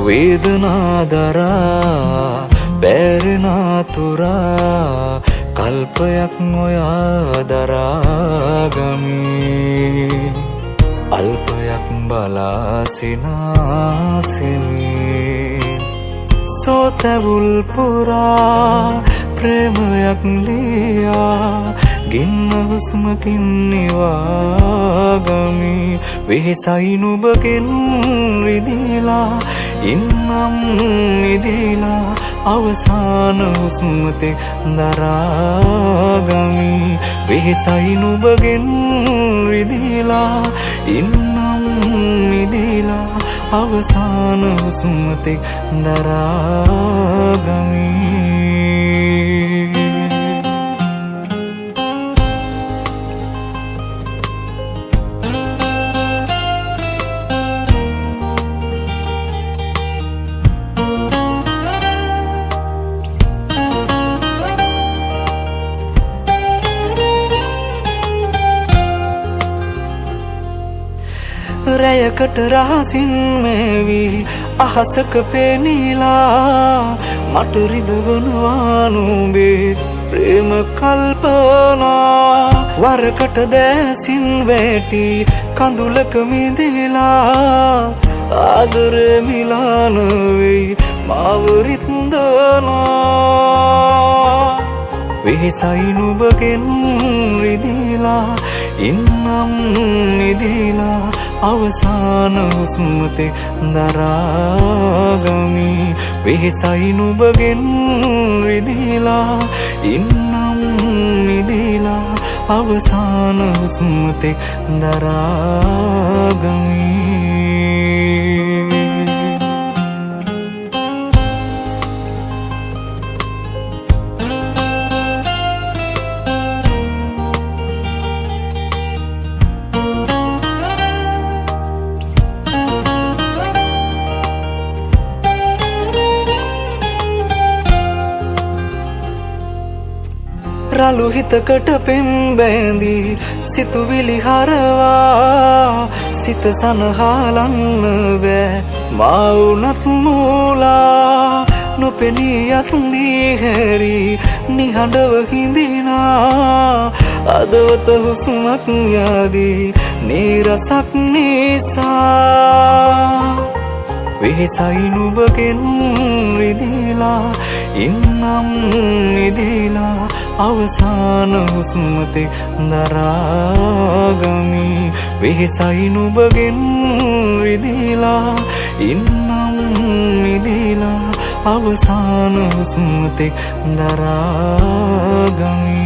වේදනා දරා බැරෙනා තුරා කල්පයක් නොයා දරාගමි අල්පයක් බලා සිනාසෙමි සෝතැවුල් පුරා ප්‍රේමයක් ලියා ගින්න හුස්මකින් නිවාගමි වෙහෙසයි නුඹගෙන් රිදිලා ඉන්නම් මිදිලා අවසාන හුස්මතෙක් දරාගමි වෙහෙසයි නුඹගෙන් රිදිලා ඉන්නම් මිදිලා අවසාන හුස්මතෙක් දරාගමි රැයකට රහසින් මේවි අහසක පෙනිලා මට රිදවනවා නුඹේ ප්‍රේම කල්පනා වරකට දැසින් වැටි කඳුලක මිදිලා ආදර මිලාන වෙයි මාව රිද්දනවා වෙහෙසයි නුඹගෙන් රිදිලා ඉන්නම් මිදිලා අවසාන හුස්මතෙක් දරාගමි වෙහෙසයි නුඹගෙන් රිදිලා ඉන්නම් මිදිලා අවසාන හුස්මතෙක් දරාගමි රළු හිතකට පෙම් බැඳී සිතුවිලි හරවා සිත සනහලන්න බෑ මා වුණත් මූලා නොපෙනී යත්දී හැරි නිහඬව හිඳිනා අදවත හුස්මක් යදී නීරසක් නිසා වෙහෙසයි නුඹගෙන් රිදිලා ඉන්නම් මිදිලා අවසාන හුස්මතෙක් දරාගමි වෙහෙසයි නුඹගෙන් රිදිලා ඉන්නම් මිදිලා අවසාන හුස්මතෙක් දරාගමි